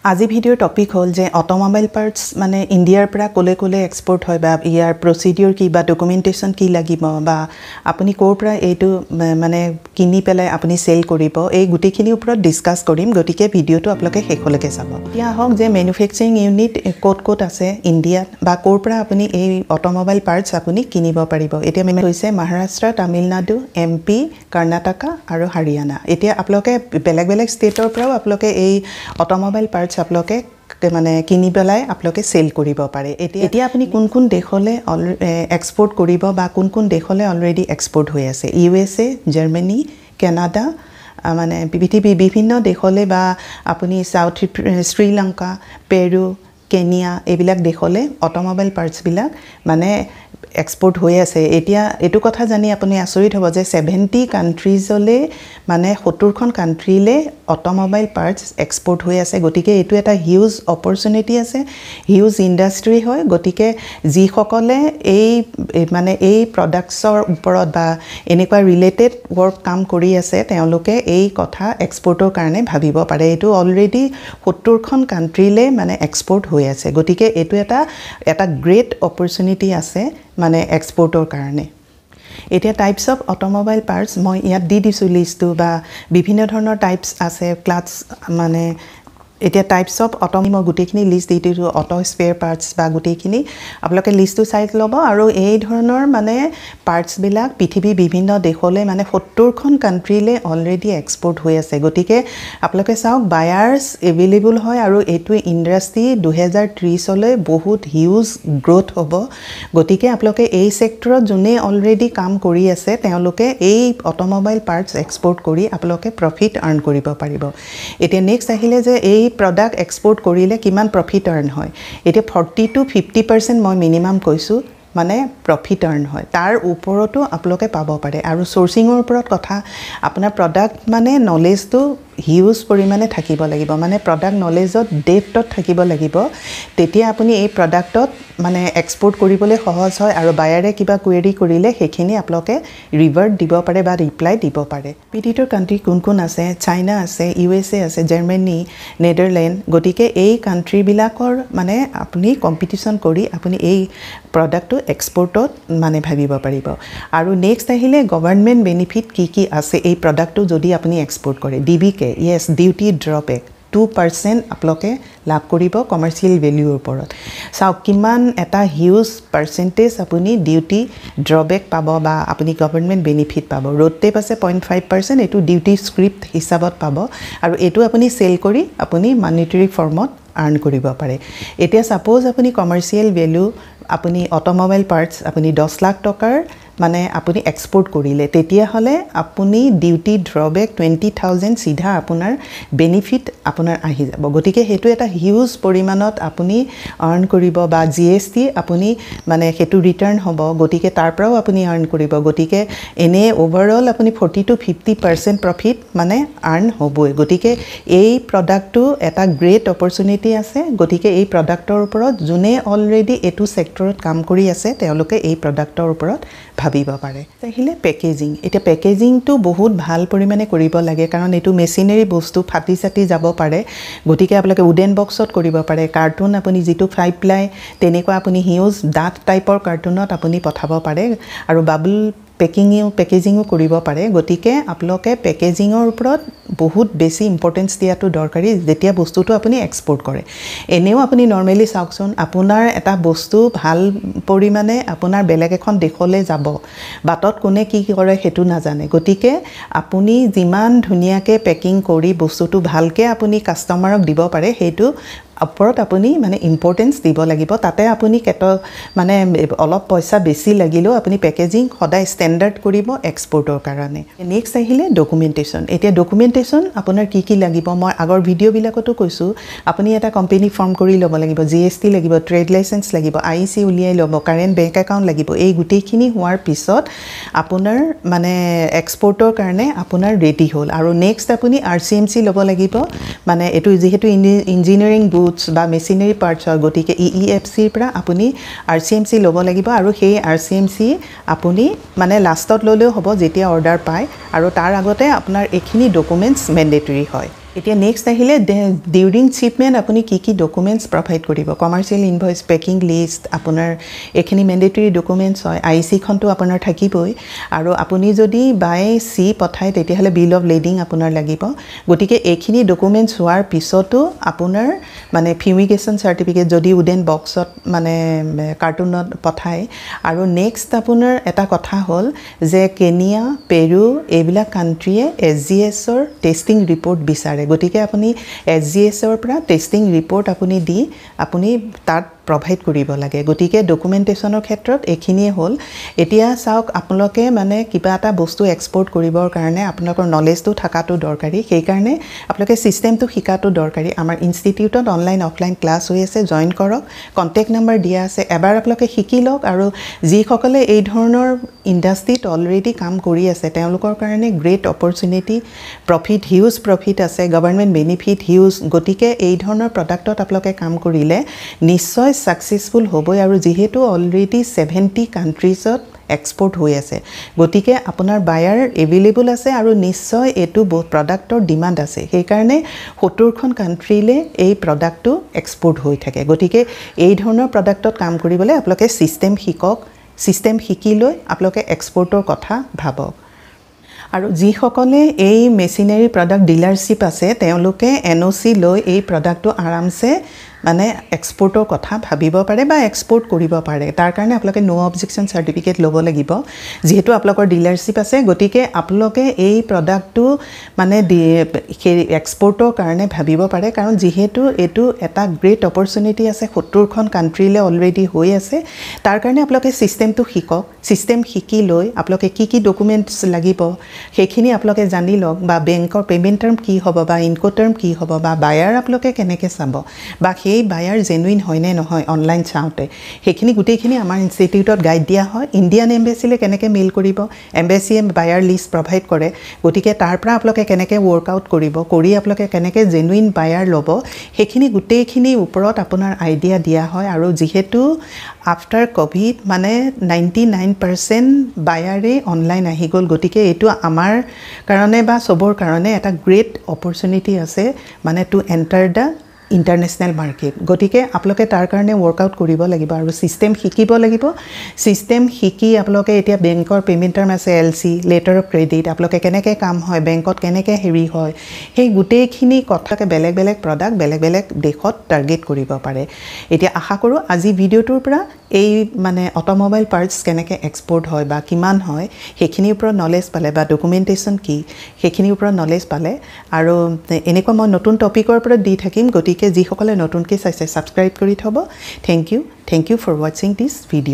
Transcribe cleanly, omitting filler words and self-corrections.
আজি ভিডিঅ'ৰ টপিক হ'ল যে অটোমোবাইল পাৰ্টস মানে ইণ্ডিয়াৰ পৰা কোলে এক্সপোৰ্ট হয় বা ইয়াৰ প্ৰচিডিউৰ কি বা ডকুমেণ্টেশ্যন কি লাগিব বা আপুনি ক'ৰ পৰা এইটো মানে কিনি পেলাই আপুনি সেল কৰিব এই গুটিখিনিৰ ওপৰত ডিসকাস কৰিম গতিকে ভিডিঅ'টো আপোনালোকে শেষলৈকে চাব এতিয়া হওক যে ম্যানুফ্যাকচাৰিং ইউনিট ক'ত আছে ইণ্ডিয়াত বা ক'ৰ পৰা আপুনি এই অটোমোবাইল পাৰ্টস আপুনি কিনিব পাৰিব এতিয়া মেইন হৈছে মহাৰাষ্ট্ৰ তামিলনাডু এমপি কৰ্ণাটকা আৰু হাৰিয়ানা এতিয়া আপোনালোকে বেলেগ ষ্টেটৰ পৰাও আপোনালোকে এই অটোমোবাইল পাৰ্টস आपलोके माने किनि बेलाय आपलोके सेल करिब पारे एतिया आपुनि कोन देशले एक्सपोर्ट करिब बा कोन देशले अलरेडी एक्सपोर्ट होय आसे यूएसए जर्मनी कनाडा माने विभिन्न देशले बा आपुनि साउथ श्रीलंका पेरू केनिया एबिलाक देशले ऑटोमोबाइल पार्ट्स बिलाक माने एक्सपोर्ट होय आसे एतिया एटु कथा जानि आपुनि आसरित हबो जे 70 कान्ट्रीजले माने 70 खन कान्ट्रीले ऑटोमोबाइल पार्ट्स एक्सपोर्ट होय आसे गतिके एटु एटा हिउज अपॉर्चुनिटी आसे हिउज इंडस्ट्री होय गतिके जी सकले ए माने ए प्रोडक्ट्सर उपरत बा एनेका रिलेटेड वर्क काम करि आसे तेनलोके ए कथा एक्सपोर्टर कारणे भाबिब पारे एटु अलरेडी 70 खन कान्ट्रीले माने एक्सपोर्ट होय आसे गतिके एटु एटा ग्रेट अपॉर्चुनिटी आसे माने एक्सपोर्टर कारणे एटिया टाइप्स ऑफ ऑटोमोबाइल पार्ट्स মই ইয়াত দি দিছো লিস্টটো বা বিভিন্ন ধৰণৰ টাইপস আছে ক্লাস মানে एटिया टाइप्स ऑफ ऑटोमोबाइल गुटेखिनि लिस्ट দি দিছো অটো স্পেয়াৰ পাৰ্টস বা গুটেखिनि আপোনালোকে লিষ্টটো চাই ল'ব আৰু এই ধৰণৰ মানে পাৰ্টস বিলাক পৃথিৱী বিভিন্ন দেশলৈ মানে 70 খন কান্ট্ৰীলে অলৰেডি এক্সপোৰ্ট হৈ আছে গতিকে আপোনালোকে চাওক বায়াৰ্স এভেইলেবল হয় আৰু এটো ইন্ডাষ্ট্ৰি 2030 লৈ বহুত হিউজ গ্ৰোথ হ'ব গতিকে আপোনালোকে এই সেক্টৰত জুনে অলৰেডি কাম কৰি আছে তেওঁলোকে এই অটোমোবাইল পাৰ্টস এক্সপোৰ্ট কৰি আপোনালোকে প্ৰফিট আৰ্ন কৰিব পাৰিব এতিয়া নেক্সট আহিলে যে এই product export করিলে কিমান profit earn হয় এতে 40 to 50% মই মিনিমাম কইছো মানে profit earn হয় তার উপৰতো আপোনালোকে পাব পাৰে আৰু সোৰ্সিংৰ ওপৰত কথা আপোনাৰ প্ৰডাক্ট মানে নলেজটো হিউজ পৰিমাণে থাকিব লাগিব মানে প্ৰডাক্ট নলেজত ডেপথত থাকিব লাগিব তেতিয়া আপুনি এই প্ৰডাক্টত মানে এক্সপোৰ্ট কৰিবলৈ সহজ হয় আৰু বায়াৰে কিবা কোৱেৰি কৰিলে হেখিনি আপোনালোকে ৰিভাৰ্ট দিব পাৰে বা ৰিপ্লাই দিব পাৰে পিটিটৰ কান্ট্ৰি কোন আছে চাইনা আছে ইউএসএ আছে জাৰ্মানী নেদাৰল্যান্ড গতিকে এই কান্ট্ৰি বিলাকৰ মানে আপুনি কম্পিটিশন কৰি আপুনি এই প্ৰডাক্টটো এক্সপোৰ্টত মানে ভাবিব পাৰিব আৰু নেক্সট আহিলে গভৰ্নমেন্ট বেনিফিট কি আছে এই প্ৰডাক্টটো যদি আপুনি এক্সপোৰ্ট কৰে ডিবিকে yes duty drawback 2% आपलोके लाभ करिबो कमर्शियल वैल्यूर उपरत साउ किमान एटा हिउज परसेंटेज आपुनी ड्यूटी ड्रॉबैक पाबो बा आपुनी गवर्नमेंट बेनिफिट पाबो रोड टेप আছে 0.5% एटु ड्यूटी स्क्रिप्ट हिसाबत पाबो आरो एटु आपुनी सेल करि आपुनी मॉनेटरी फॉर्मत आर्न करिबो पारे एटा सपोज आपुनी कमर्शियल वैल्यू आपुनी ऑटोमोबाइल पार्ट्स आपुनी 10 लाख टकार माने आपुनी एक्सपोर्ट करिले तेतिया हले आपुनी ड्यूटी ड्रॉबैक 20000 सीधा आपुनार बेनिफिट आपुनार आहि जाबो गतिके हेतु एटा हिउज परिमाणत आपुनी आर्न करिबो बा जीएसटी आपुनी माने हेतु रिटर्न होबो गतिके तार पराও आपुनी आर्न करिबो गतिके एने ओवरऑल आपुनी 40 to 50% प्रॉफिट माने आर्न होबो गतिके এই প্ৰডাক্টটো এটা গ্ৰেট অপৰচুনিটি আছে গতিকে এই প্ৰডাক্টৰ ওপৰত জুনে অলৰেডি এটু সেক্টৰত কাম কৰি আছে তেওঁলোকে এই প্ৰডাক্টৰ ওপৰত ভাবিব পাৰে তাহিলে পেকেজিং এটা পেকেজিং তো বহুত ভাল পৰিমাণে কৰিব লাগে কাৰণ এটো মেচিনাৰী বস্তু ফাটি সাটি যাব পাৰে গতিকে আপোনালোকে উডেন বক্সত কৰিব পাৰে কাৰ্টুন আপুনি যেটো 5 প্লাই তেনেকুৱা আপুনি হিউজ ডাট টাইপৰ কাৰ্টুনত আপুনি পঠাব পাৰে আৰু বাবল পেকেজিং কৰিব পাৰে গতিকে আপোনালোকে পেকেজিংৰ ওপৰত বহুত বেছি ইম্পৰ্টেন্স দিয়াটো দৰকাৰী যেতিয়া বস্তুটো আপুনি এক্সপোৰ্ট কৰে এনেও আপুনি নৰমালি চাওকচোন আপোনাৰ এটা বস্তু ভাল পৰিমাণে আপোনাৰ বেলেগ এখন দেশলৈ যাব বাটত কোনে কি কৰে হেতু নাজানে গতিকে আপুনি যিমান ধুনিয়াকে পেকিং কৰি বস্তুটো ভালকে আপুনি কাস্টমাৰক দিব পাৰে হেতু আপৰত আপুনি মানে ইম্পৰ্টেন্স দিব লাগিব তাতে আপুনি কেট মানে অলপ পইচা বেছি লাগিলো আপুনি পেকেজিং সদায় ষ্টেণ্ডাৰ্ড কৰিব এক্সপোৰ্টৰ কাৰণে নেক্সট আহিলে ডকুমেন্টেশন এতিয়া ডকুমেন্টেশন আপোনাৰ কি লাগিব মই আগৰ ভিডিও বিলাকতো কৈছো আপুনি এটা কোম্পানী ফৰ্ম কৰি ল'ব লাগিব জিএসটি লাগিব ট্ৰেড লাইসেন্স লাগিব আইসি উলিয়াই ল'ব কাৰেন্ট বেংক একাউন্ট লাগিব এই গুটেখিনি হোৱাৰ পিছত আপোনাৰ মানে এক্সপোৰ্টৰ কাৰণে আপোনাৰ ৰেডি হ'ল আৰু নেক্সট আপুনি আৰসিএমসি ল'ব লাগিব মানে এটো যেহেতু ইঞ্জিনিয়াৰিং বা মেচিনাৰী পাৰ্টস গতিকে ইএফসিৰ পৰা আপুনি আৰসিএমসি ল'ব লাগিব আৰু সেই আৰসিএমসি আপুনি মানে লাষ্টত ললেও হ'ব যেতিয়া অৰ্ডাৰ পায় আৰু তাৰ আগতে আপোনাৰ এখিনি ডকুমেন্টস ম্যান্ডেটৰি হয় এতিয়া নেক্সট আহিলে ডিউৰিং শ্বিপমেণ্ট আপুনি কি ডকুমেণ্টছ প্ৰভাইড কৰিব কমাৰ্চিয়েল ইনভইচ পেকিং লিষ্ট আপোনাৰ এইখিনি মেণ্ডেটৰী ডকুমেণ্টছ হয় IC খনটো আপোনাৰ থাকিবই আৰু আপুনি যদি বাই চি পঠায় তেতিয়াহ'লে বিল অফ লেডিং আপোনাৰ লাগিব গতিকে এইখিনি ডকুমেণ্টছ হোৱাৰ পিছতো আপোনাৰ মানে ফিউমিগেশ্যন চাৰ্টিফিকেট যদি উডেন বক্সত মানে কাৰ্টুনত পঠায় আৰু নেক্সট আপোনাৰ এটা কথা হ'ল যে কেনিয়া পেৰু এইবিলাক কাণ্ট্ৰিয়ে SGSৰ টেষ্টিং ৰিপৰ্ট বিচাৰে গতিকে আপুনি SGSৰ পৰা টেষ্টিং ৰিপৰ্ট আপুনি দি আপুনি তাত প্ৰভাইড কৰিব লাগে গতিকে ডকুমেণ্টেশ্যনৰ ক্ষেত্ৰত এইখিনিয়ে হ'ল এতিয়া চাওক আপোনালোকে মানে কিবা এটা বস্তু এক্সপোৰ্ট কৰিবৰ কাৰণে আপোনালোকৰ নলেজটো থকাটো দৰকাৰী সেইকাৰণে আপোনালোকে চিষ্টেমটো শিকাটো দৰকাৰী আমাৰ ইনষ্টিটিউটত অনলাইন অফলাইন ক্লাছ হৈ আছে জইন কৰক কণ্টেক্ট নম্বৰ দিয়া আছে এবাৰ আপোনালোকে শিকি লওক আৰু যিসকলে এই ধৰণৰ ইণ্ডাষ্ট্ৰিত অলৰেডি কাম কৰি আছে তেওঁলোকৰ কাৰণে great opportunity profit huge profit আছে গভৰ্ণমেণ্ট বেনিফিট হিউজ গতিকে এই ধৰণৰ প্ৰডাক্টত আপোনালোকে কাম কৰিলে নিশ্চয় সাকসেসফুল হ'বই আৰু যেহেতু অলৰেডি 70 কান্ট্ৰিজত এক্সপোৰ্ট হৈ আছে গতিকে আপোনাৰ বায়াৰ এভেইলেবল আছে আৰু নিশ্চয় এটো প্ৰডাক্টৰ ডিমান্ড আছে সেই কাৰণে 70খন কান্ট্ৰিলে এই প্ৰডাক্টটো এক্সপোৰ্ট হৈ থাকে গতিকে এই ধৰণৰ প্ৰডাক্টত কাম কৰিবলৈ আপোনালোকে সিস্টেম শিকক সিস্টেম শিকি লৈ আপোনালোকে এক্সপোৰ্টৰ কথা ভাবক আৰু যিসকলে এই মেচিনাৰী প্ৰডাক্ট ডিলাৰশ্বিপ আছে তেওঁলোকে NOC লৈ এই প্ৰডাক্টটো আৰামছে মানে এক্সপোৰ্টৰ কথা ভাবিব পাৰে বা এক্সপোৰ্ট কৰিব পাৰে তাৰ কাৰণে আপোনালোকে নো অবজেকশন সাৰ্টিফিকেট ল'ব লাগিব যেহেতু আপোনালোকৰ ডিলাৰশ্বিপ আছে গতিকে আপোনালোকে এই প্ৰডাক্টটো মানে এক্সপোৰ্টৰ কাৰণে ভাবিব পাৰে কাৰণ যেহেতু এটো এটা গ্ৰেট অপৰচুনিটি আছে 70খন কান্ট্ৰিলে অলৰেডি হৈ আছে তাৰ কাৰণে আপোনালোকে সিস্টেমটো শিকক সিস্টেম শিকি লৈ আপোনালোকে কি ডকুমেণ্টছ লাগিব সেইখিনি আপোনালোকে জানি লওক বা বেংকৰ পেমেন্ট টাৰ্ম কি হ'ব বা ইনকোটাৰ্ম কি হ'ব বা বায়াৰ আপোনালোকে কেনেকৈ চাব বা এই বায়াৰ জেনুইন হয় নে নহয় অনলাইন চাওতে সেইখিনি গুটেইখিনি আমাৰ ইনষ্টিটিউটত গাইড দিয়া হয় ইণ্ডিয়ান এম্বাসীলে কেনেকৈ মেইল কৰিব এম্বাসীয়ে বায়াৰ লিষ্ট প্ৰভাইড কৰে গতিকে তাৰ পৰা আপোনালোকে কেনেকৈ ওয়াৰ্কআউট কৰিব কৰি আপোনালোকে কেনেকৈ জেনুইন বায়াৰ ল'ব সেইখিনি গুটেইখিনি ওপৰত আপোনাৰ আইডিয়া দিয়া হয় আৰু যেহেতু আফটাৰ কোভিড মানে 99% বায়াৰে অনলাইন আহি গ'ল গতিকে এটো আমাৰ কাৰণে বা সবৰ কাৰণে এটা গ্ৰেট অপৰচুনিটি আছে মানে টু এন্টাৰ দা ইন্টাৰনেশনাল মাৰ্কেট গতিকে আপোনালোকে তাৰ কাৰণে ওয়াৰ্কআউট কৰিব লাগিব আৰু সিস্টেম শিকিব লাগিব সিস্টেম শিকি আপোনালোকে এতিয়া বেংকৰ পেমেন্ট টাৰ্ম আছে LC লেটাৰ অফ ক্ৰেডিট আপোনালোকে কেনেকৈ কাম হয় বেংকত কেনেকৈ হেৰি হয় সেই গুটেইখিনি কথাকে বেলেগ বেলেগ প্ৰডাক্ট বেলেগ বেলেগ দেশত টাৰ্গেট কৰিব পাৰে এতিয়া আশা কৰো আজি ভিডিওটোৰ পৰা এই মানে অটোমোবাইল পাৰ্টস কেনেকৈ এক্সপোৰ্ট হয় বা কিমান হয় সেইখিনিৰ ওপৰত নলেজ পালে বা ডকুমেণ্টেশ্যন কি সেইখিনিৰ ওপৰত নলেজ পালে আৰু এনেকুৱা মই নতুন টপিকৰ ওপৰত দি থাকিম গতিকে যিসকলে নতুনকৈ চাইছে সাবস্ক্ৰাইব কৰি থব thank you for watching this video